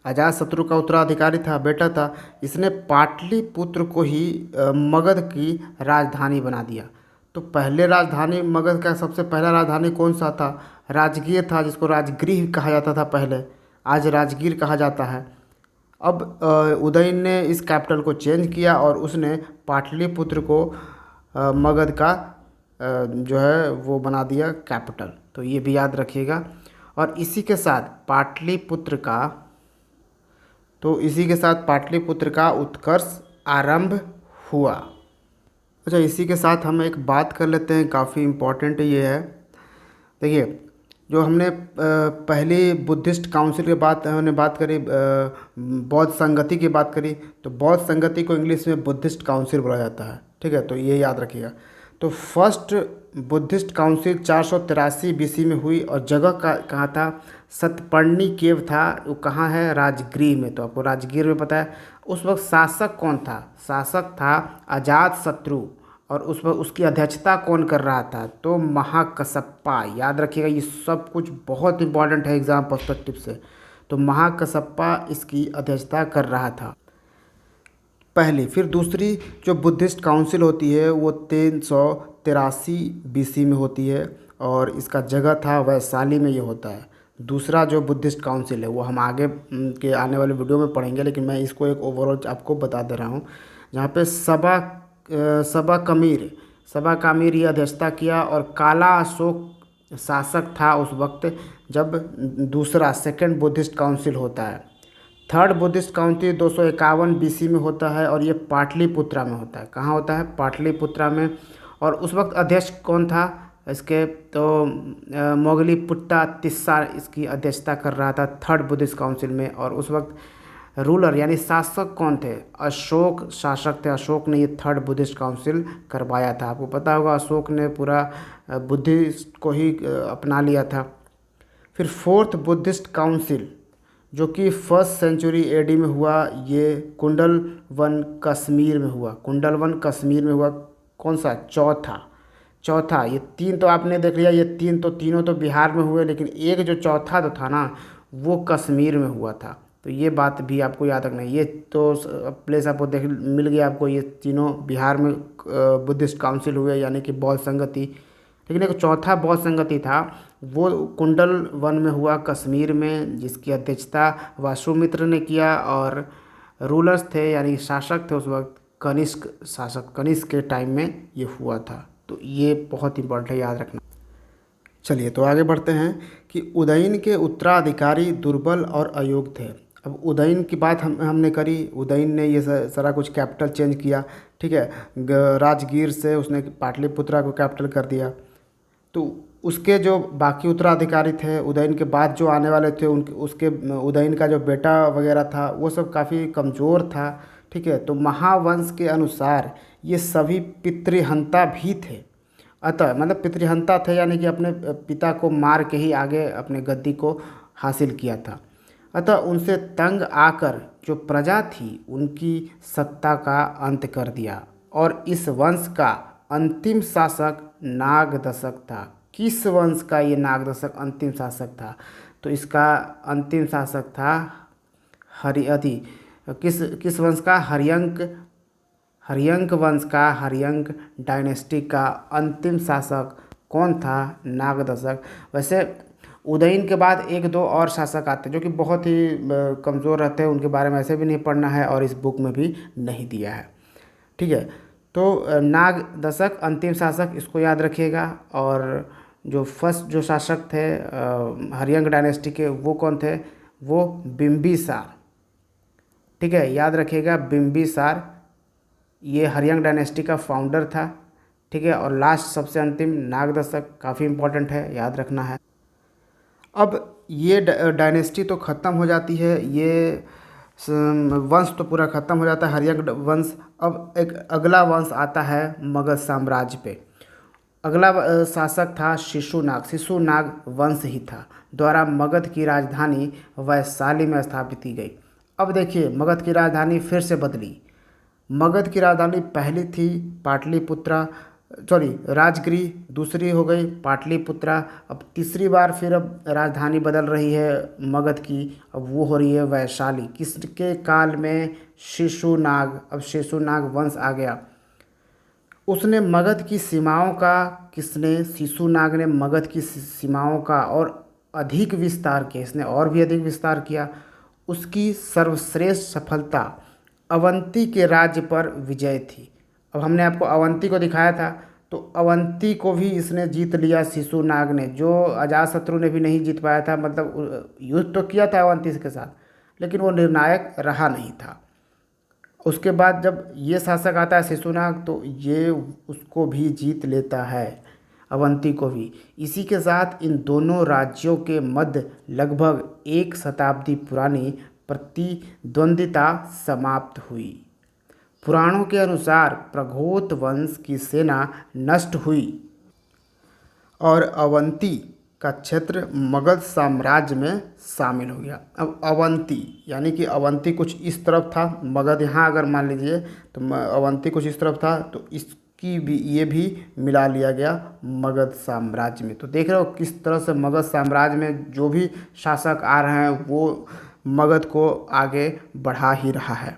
अजात शत्रु का उत्तराधिकारी था, बेटा था। इसने पाटलिपुत्र को ही मगध की राजधानी बना दिया। तो पहले राजधानी मगध का सबसे पहला राजधानी कौन सा था? राजगीर था, जिसको राजगृह कहा जाता था पहले, आज राजगीर कहा जाता है। अब उदयन ने इस कैपिटल को चेंज किया और उसने पाटलिपुत्र को मगध का जो है वो बना दिया कैपिटल। तो ये भी याद रखिएगा। और इसी के साथ पाटलिपुत्र का उत्कर्ष आरंभ हुआ। अच्छा, इसी के साथ हम एक बात कर लेते हैं, काफ़ी इम्पोर्टेंट ये है। देखिए, जो हमने पहली बुद्धिस्ट काउंसिल के हमने बात करी, बौद्ध संगति की बात करी, तो बौद्ध संगति को इंग्लिश में बुद्धिस्ट काउंसिल बोला जाता है। ठीक है, तो ये याद रखिएगा। तो फर्स्ट बुद्धिस्ट काउंसिल 483 बीसी में हुई और जगह कहाँ था? सतपर्णी केव था। वो कहाँ है? राजगृह में। तो आपको राजगीर में पता है। उस वक्त शासक कौन था? शासक था अजात शत्रु। और उस वक्त उसकी अध्यक्षता कौन कर रहा था? तो महाकसप्पा। याद रखिएगा, ये सब कुछ बहुत इंपॉर्टेंट है एग्जाम पर्सपेक्टिव से। तो महाकसप्पा इसकी अध्यक्षता कर रहा था पहली। फिर दूसरी जो बुद्धिस्ट काउंसिल होती है वो 383 बीसी में होती है और इसका जगह था वैशाली में ये होता है। दूसरा जो बुद्धिस्ट काउंसिल है वो हम आगे के आने वाले वीडियो में पढ़ेंगे, लेकिन मैं इसको एक ओवरऑल आपको बता दे रहा हूँ। जहाँ पे सबा कामीर ये अध्यक्षता किया और काला अशोक शासक था उस वक्त, जब दूसरा सेकंड बुद्धिस्ट काउंसिल होता है। थर्ड बुद्धिस्ट काउंसिल 251 बीसी में होता है और ये पाटलिपुत्रा में होता है। कहाँ होता है? पाटलिपुत्रा में। और उस वक्त अध्यक्ष कौन था इसके? तो मोगलीपुट्टा तिस्सा इसकी अध्यक्षता कर रहा था थर्ड बुद्धिस्ट काउंसिल में। और उस वक्त रूलर यानी शासक कौन थे? अशोक शासक थे। अशोक ने ये थर्ड बुद्धिस्ट काउंसिल करवाया था। आपको पता होगा अशोक ने पूरा बुद्धिस्ट को ही अपना लिया था। फिर फोर्थ बुद्धिस्ट काउंसिल जो कि फर्स्ट सेंचुरी एडी में हुआ, ये कुंडलवन कश्मीर में हुआ। कुंडलवन कश्मीर में हुआ। कौन सा? चौथा। ये तीन तो आपने देख लिया, ये तीनों तो बिहार में हुए, लेकिन एक जो चौथा तो था ना, वो कश्मीर में हुआ था। तो ये बात भी आपको याद रखना है। ये तो प्लेस आपको देख मिल गया आपको, ये तीनों बिहार में बुद्धिस्ट काउंसिल हुए, यानी कि बौद्ध संगति। लेकिन एक चौथा बौद्ध संगति था, वो कुंडल वन में हुआ कश्मीर में, जिसकी अध्यक्षता वासुमित्र ने किया। और रूलर्स थे यानी शासक थे उस वक्त कनिष्क के टाइम में ये हुआ था। तो ये बहुत इंपॉर्टेंट है, याद रखना। चलिए, तो आगे बढ़ते हैं कि उदयन के उत्तराधिकारी दुर्बल और अयोग्य थे। अब उदयन की बात हमने करी। उदयन ने ये सारा कुछ कैपिटल चेंज किया। ठीक है, राजगीर से उसने पाटलिपुत्रा को कैपिटल कर दिया। तो उसके जो बाकी उत्तराधिकारी थे, उदयन के बाद जो आने वाले थे, उसके उदयन का जो बेटा वगैरह था वो सब काफ़ी कमज़ोर था। ठीक है, तो महावंश के अनुसार ये सभी पितृहंता भी थे। अतः मतलब पितृहंता थे यानी कि अपने पिता को मार के ही आगे अपने गद्दी को हासिल किया था। अतः उनसे तंग आकर जो प्रजा थी उनकी सत्ता का अंत कर दिया और इस वंश का अंतिम शासक नागदशक था। किस वंश का ये नागदशक अंतिम शासक था? तो इसका अंतिम शासक था किस वंश का? हर्यंक वंश का, हर्यंक डायनेस्टी का अंतिम शासक कौन था? नागदशक। वैसे उदयन के बाद एक दो और शासक आते जो कि बहुत ही कमज़ोर रहते हैं, उनके बारे में ऐसे भी नहीं पढ़ना है और इस बुक में भी नहीं दिया है। ठीक है, तो नागदशक अंतिम शासक, इसको याद रखिएगा। और जो फर्स्ट जो शासक थे हर्यंक डायनेस्टी के, वो कौन थे? वो बिंबिसार। ठीक है, याद रखिएगा, बिंबिसार ये हर्यंक डायनेस्टी का फाउंडर था। ठीक है, और लास्ट सबसे अंतिम नागदशक, काफ़ी इम्पोर्टेंट है, याद रखना है। अब ये डायनेस्टी तो ख़त्म हो जाती है, ये वंश तो पूरा ख़त्म हो जाता है, हर्यंक वंश। अब एक अगला वंश आता है मगध साम्राज्य पे। अगला शासक था शिशुनाग। शिशुनाग वंश ही था, द्वारा मगध की राजधानी वैशाली में स्थापित की गई। अब देखिए मगध की राजधानी फिर से बदली। मगध की राजधानी पहली थी पाटलिपुत्रा, सॉरी राजगिरी, दूसरी हो गई पाटलिपुत्रा। अब तीसरी बार फिर अब राजधानी बदल रही है मगध की, अब वो हो रही है वैशाली। किसके काल में? शिशुनाग। अब शिशुनाग वंश आ गया। उसने मगध की सीमाओं का, किसने? शिशुनाग ने मगध की सीमाओं का और अधिक विस्तार किया, इसने और भी अधिक विस्तार किया। उसकी सर्वश्रेष्ठ सफलता अवंती के राज्य पर विजय थी। अब हमने आपको अवंती को दिखाया था, तो अवंती को भी इसने जीत लिया शिशुनाग ने, जो अजातशत्रु ने भी नहीं जीत पाया था। मतलब युद्ध तो किया था अवंती के साथ, लेकिन वो निर्णायक रहा नहीं था। उसके बाद जब ये शासक आता है शिशुनाग, तो ये उसको भी जीत लेता है, अवंती को भी। इसी के साथ इन दोनों राज्यों के मध्य लगभग 1 शताब्दी पुरानी प्रतिद्वंदिता समाप्त हुई। पुराणों के अनुसार प्रघोत वंश की सेना नष्ट हुई और अवंती का क्षेत्र मगध साम्राज्य में शामिल हो गया। अब अवंती यानी कि अवंती कुछ इस तरफ था, मगध यहाँ अगर मान लीजिए तो अवंती कुछ इस तरफ था, तो इसकी भी ये भी मिला लिया गया मगध साम्राज्य में। तो देख रहे हो किस तरह से मगध साम्राज्य में जो भी शासक आ रहे हैं वो मगध को आगे बढ़ा ही रहा है।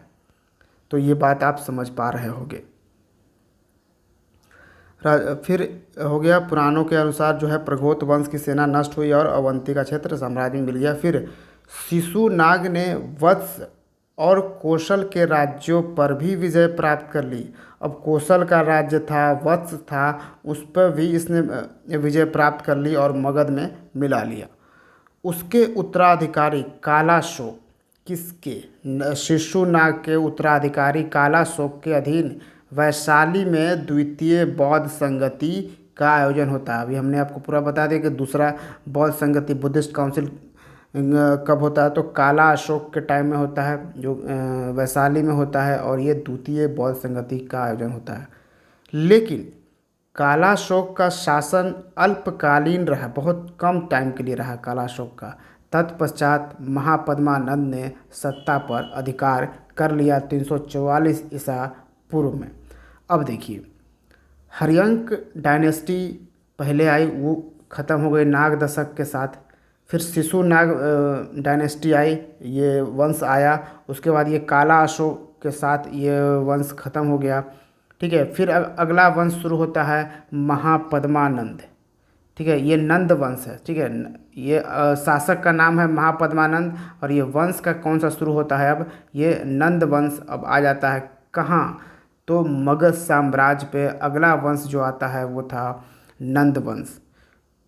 तो ये बात आप समझ पा रहे होंगे। फिर हो गया पुराणों के अनुसार जो है प्रघोत वंश की सेना नष्ट हुई और अवंती का क्षेत्र साम्राज्य में मिल गया। फिर शिशुनाग ने वत्स और कौशल के राज्यों पर भी विजय प्राप्त कर ली। अब कौशल का राज्य था, वत्स था, उस पर भी इसने विजय प्राप्त कर ली और मगध में मिला लिया। उसके उत्तराधिकारी कालाशोक, किसके? शिशुनाग के उत्तराधिकारी कालाशोक के अधीन वैशाली में द्वितीय बौद्ध संगति का आयोजन होता है। अभी हमने आपको पूरा बता दिया कि दूसरा बौद्ध संगति बुद्धिस्ट काउंसिल कब होता है, तो काला अशोक के टाइम में होता है, जो वैशाली में होता है, और ये द्वितीय बौद्ध संगति का आयोजन होता है। लेकिन कालाशोक का शासन अल्पकालीन रहा, बहुत कम टाइम के लिए रहा कालाशोक का। तत्पश्चात महापद्मानंद ने सत्ता पर अधिकार कर लिया 344 ईसा पूर्व में। अब देखिए हर्यंक डायनेस्टी पहले आई, वो ख़त्म हो गई नाग दशक के साथ। फिर शिशुनाग डायनेस्टी आई, ये वंश आया। उसके बाद ये काला अशोक के साथ ये वंश ख़त्म हो गया। ठीक है, फिर अगला वंश शुरू होता है महापद्मानंद। ठीक है, ये नंद वंश है। ठीक है, ये शासक का नाम है महापद्मानंद, और ये वंश का कौन सा शुरू होता है? अब ये नंद वंश अब आ जाता है कहाँ? तो मगध साम्राज्य पे अगला वंश जो आता है वो था नंद वंश,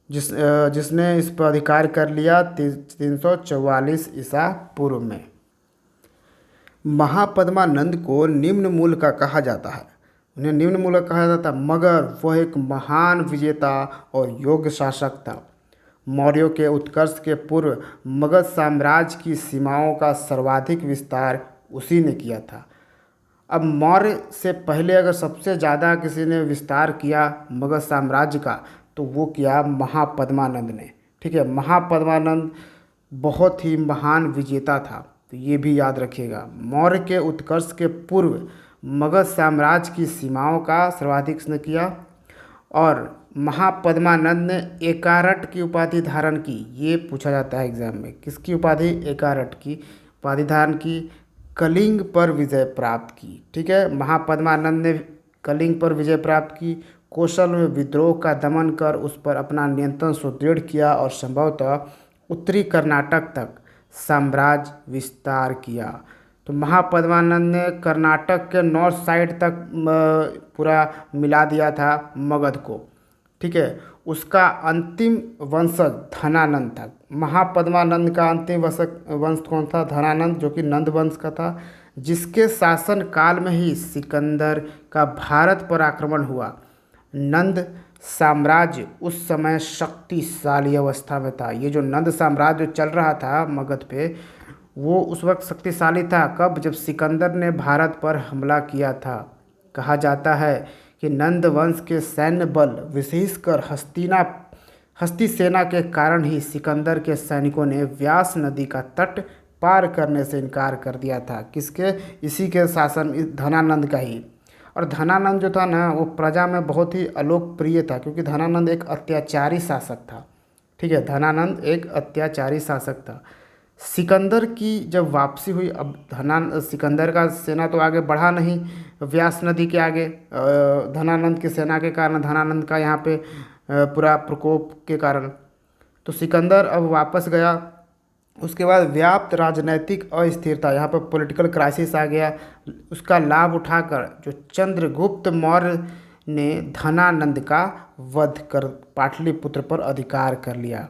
जिसने इस पर अधिकार कर लिया 344 ईसा पूर्व में। महापद्मानंद को निम्न मूल का कहा जाता है, उन्हें निम्न मूल का कहा जाता है, मगर वह एक महान विजेता और योग्य शासक था। मौर्यों के उत्कर्ष के पूर्व मगध साम्राज्य की सीमाओं का सर्वाधिक विस्तार उसी ने किया था। अब मौर्य से पहले अगर सबसे ज़्यादा किसी ने विस्तार किया मगध साम्राज्य का, तो वो किया महापद्मानंद ने। ठीक है, महापद्मानंद बहुत ही महान विजेता था, तो ये भी याद रखिएगा। मौर्य के उत्कर्ष के पूर्व मगध साम्राज्य की सीमाओं का सर्वाधिक इसने किया, और महापद्मानंद ने एकारट की उपाधि धारण की। ये पूछा जाता है एग्जाम में, किसकी उपाधि? एकारट की उपाधि धारण की। कलिंग पर विजय प्राप्त की। ठीक है, महापद्मानंद ने कलिंग पर विजय प्राप्त की। कौशल में विद्रोह का दमन कर उस पर अपना नियंत्रण सुदृढ़ किया, और संभवतः उत्तरी कर्नाटक तक साम्राज्य विस्तार किया। तो महापद्मानंद ने कर्नाटक के नॉर्थ साइड तक पूरा मिला दिया था मगध को। ठीक है, उसका अंतिम वंशज धनानंद था। महापद्मानंद का अंतिम वंश कौन था? धनानंद, जो कि नंद वंश का था, जिसके शासन काल में ही सिकंदर का भारत पर आक्रमण हुआ। नंद साम्राज्य उस समय शक्तिशाली अवस्था में था। ये जो नंद साम्राज्य चल रहा था मगध पे, वो उस वक्त शक्तिशाली था। कब? जब सिकंदर ने भारत पर हमला किया था। कहा जाता है कि नंद वंश के सैन्य बल विशेषकर हस्ती सेना के कारण ही सिकंदर के सैनिकों ने व्यास नदी का तट पार करने से इनकार कर दिया था। किसके? इसी के शासन, धनानंद का ही। और धनानंद जो था ना, वो प्रजा में बहुत ही अलोकप्रिय था, क्योंकि धनानंद एक अत्याचारी शासक था। ठीक है, धनानंद एक अत्याचारी शासक था। सिकंदर की जब वापसी हुई, अब सिकंदर का सेना तो आगे बढ़ा नहीं व्यास नदी के आगे, धनानंद की सेना के कारण, धनानंद का यहाँ पे पूरा प्रकोप के कारण। तो सिकंदर अब वापस गया। उसके बाद व्याप्त राजनैतिक अस्थिरता, यहाँ पर पॉलिटिकल क्राइसिस आ गया। उसका लाभ उठाकर जो चंद्रगुप्त मौर्य ने धनानंद का वध कर पाटलिपुत्र पर अधिकार कर लिया।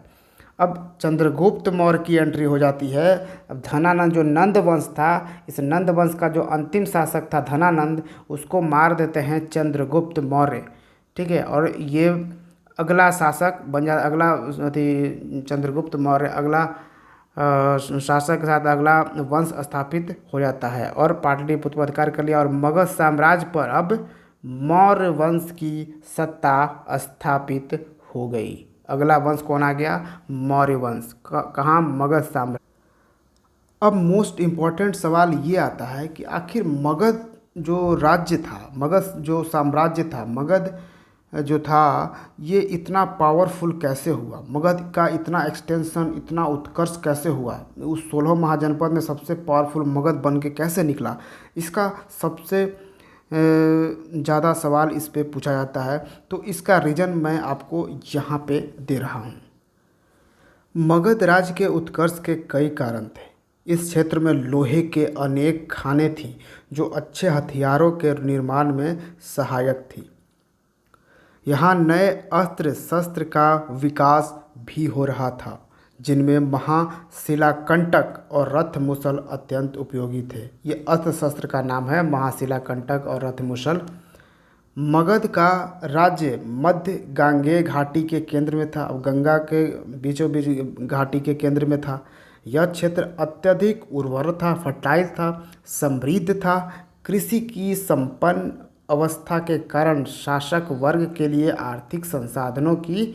अब चंद्रगुप्त मौर्य की एंट्री हो जाती है। अब धनानंद, जो नंद वंश था, इस नंद वंश का जो अंतिम शासक था धनानंद, उसको मार देते हैं चंद्रगुप्त मौर्य। ठीक है, और ये अगला शासक बन जा, अगला चंद्रगुप्त मौर्य अगला शासक के साथ अगला वंश स्थापित हो जाता है और पाटलिपुत्र पर अधिकार कर लिया। और मगध साम्राज्य पर अब मौर्य वंश की सत्ता स्थापित हो गई। अगला वंश कौन आ गया? मौर्य वंश। कहाँ? मगध साम्राज्य। अब मोस्ट इम्पॉर्टेंट सवाल ये आता है कि आखिर मगध जो राज्य था, मगध जो साम्राज्य था, मगध जो था, ये इतना पावरफुल कैसे हुआ? मगध का इतना एक्सटेंशन, इतना उत्कर्ष कैसे हुआ? उस 16 महाजनपद में सबसे पावरफुल मगध बन के कैसे निकला? इसका सबसे ज़्यादा सवाल इस पे पूछा जाता है। तो इसका रीज़न मैं आपको यहाँ पे दे रहा हूँ। मगध राज्य के उत्कर्ष के कई कारण थे। इस क्षेत्र में लोहे के अनेक खानें थीं जो अच्छे हथियारों के निर्माण में सहायक थी। यहाँ नए अस्त्र शस्त्र का विकास भी हो रहा था, जिनमें महाशिलाकंटक और रथमुसल अत्यंत उपयोगी थे। ये अस्त्र शस्त्र का नाम है, महाशिलाकंटक और रथमुसल। मगध का राज्य मध्य गांगेय घाटी के केंद्र में था। अब गंगा के बीचों बीच घाटी के केंद्र में था। यह क्षेत्र अत्यधिक उर्वर था, फर्टाइल था, समृद्ध था। कृषि की संपन्न अवस्था के कारण शासक वर्ग के लिए आर्थिक संसाधनों की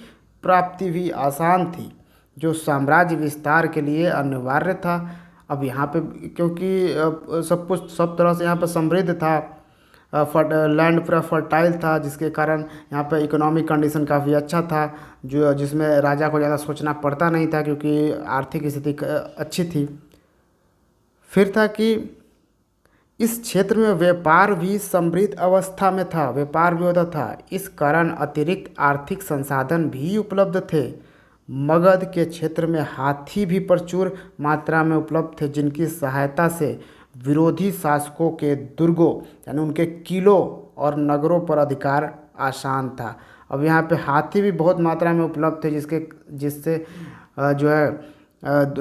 प्राप्ति भी आसान थी, जो साम्राज्य विस्तार के लिए अनिवार्य था। अब यहाँ पे क्योंकि सब कुछ सब तरह से यहाँ पर समृद्ध था, लैंड पूरा फर्टाइल था, जिसके कारण यहाँ पे इकोनॉमिक कंडीशन काफ़ी अच्छा था, जो जिसमें राजा को ज़्यादा सोचना पड़ता नहीं था, क्योंकि आर्थिक स्थिति अच्छी थी। फिर था कि इस क्षेत्र में व्यापार भी समृद्ध अवस्था में था, व्यापार भी होता था। इस कारण अतिरिक्त आर्थिक संसाधन भी उपलब्ध थे। मगध के क्षेत्र में हाथी भी प्रचुर मात्रा में उपलब्ध थे, जिनकी सहायता से विरोधी शासकों के दुर्गों यानी उनके किलों और नगरों पर अधिकार आसान था। अब यहाँ पे हाथी भी बहुत मात्रा में उपलब्ध थे, जिससे जो है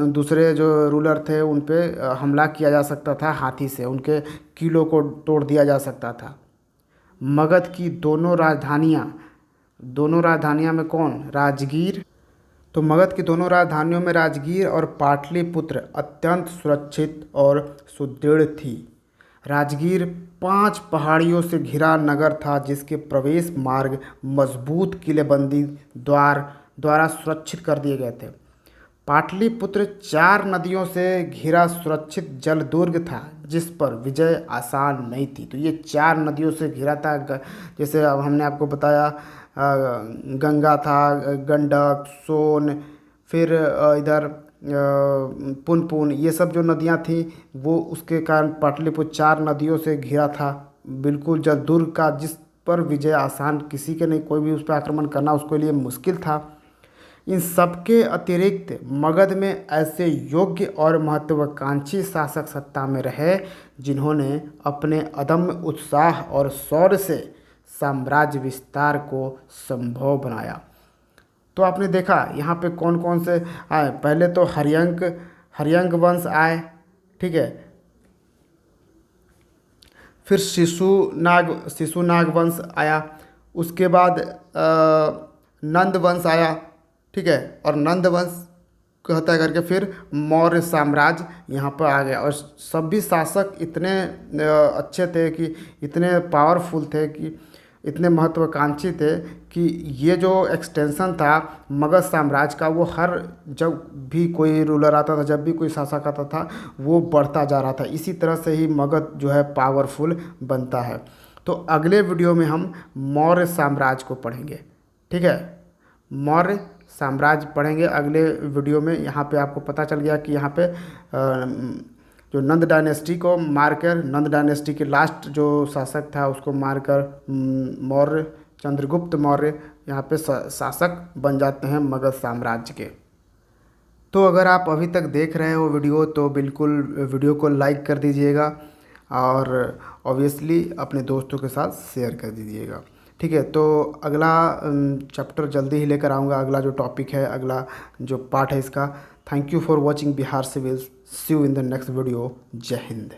दूसरे जो रूलर थे उन पे हमला किया जा सकता था हाथी से, उनके किलों को तोड़ दिया जा सकता था। मगध की दोनों राजधानियाँ में कौन? राजगीर। तो मगध की दोनों राजधानियों में राजगीर और पाटलिपुत्र अत्यंत सुरक्षित और सुदृढ़ थी। राजगीर 5 पहाड़ियों से घिरा नगर था, जिसके प्रवेश मार्ग मजबूत किलेबंदी द्वारा सुरक्षित कर दिए गए थे। पाटलिपुत्र 4 नदियों से घिरा सुरक्षित जल दुर्ग था, जिस पर विजय आसान नहीं थी। तो ये 4 नदियों से घिरा था। जैसे अब हमने आपको बताया, गंगा था, गंडक, सोन, फिर इधर पुनपुन, ये सब जो नदियां थीं वो उसके कारण पाटलिपुत्र 4 नदियों से घिरा था, बिल्कुल जल दुर्ग का, जिस पर विजय आसान किसी के नहीं, कोई भी उस पर आक्रमण करना उसके लिए मुश्किल था। इन सबके अतिरिक्त मगध में ऐसे योग्य और महत्वाकांक्षी शासक सत्ता में रहे, जिन्होंने अपने अदम्य उत्साह और शौर्य से साम्राज्य विस्तार को संभव बनाया। तो आपने देखा यहाँ पे कौन कौन से आए। पहले तो हर्यंक वंश आए, ठीक है। फिर शिशुनाग वंश आया। उसके बाद नंद वंश आया, ठीक है। और नंद वंश कहता करके फिर मौर्य साम्राज्य यहाँ पर आ गया। और सभी शासक इतने अच्छे थे कि इतने पावरफुल थे कि इतने महत्वाकांक्षी थे कि ये जो एक्सटेंशन था मगध साम्राज्य का, वो हर जब भी कोई रूलर आता था, जब भी कोई शासक आता था, वो बढ़ता जा रहा था। इसी तरह से ही मगध जो है पावरफुल बनता है। तो अगले वीडियो में हम मौर्य साम्राज्य को पढ़ेंगे, ठीक है। मौर्य साम्राज्य पढ़ेंगे अगले वीडियो में। यहाँ पे आपको पता चल गया कि यहाँ पे जो नंद डायनेस्टी को मारकर, नंद डायनेस्टी के लास्ट जो शासक था उसको मारकर मौर्य, चंद्रगुप्त मौर्य यहाँ पे शासक बन जाते हैं मगध साम्राज्य के। तो अगर आप अभी तक देख रहे हो वीडियो तो बिल्कुल वीडियो को लाइक कर दीजिएगा और ऑब्वियसली अपने दोस्तों के साथ शेयर कर दीजिएगा, ठीक है। तो अगला चैप्टर जल्दी ही लेकर आऊँगा, अगला जो टॉपिक है, अगला जो पार्ट है इसका। Thank you for watching Bihar civils. See you in the next video. जय हिंद।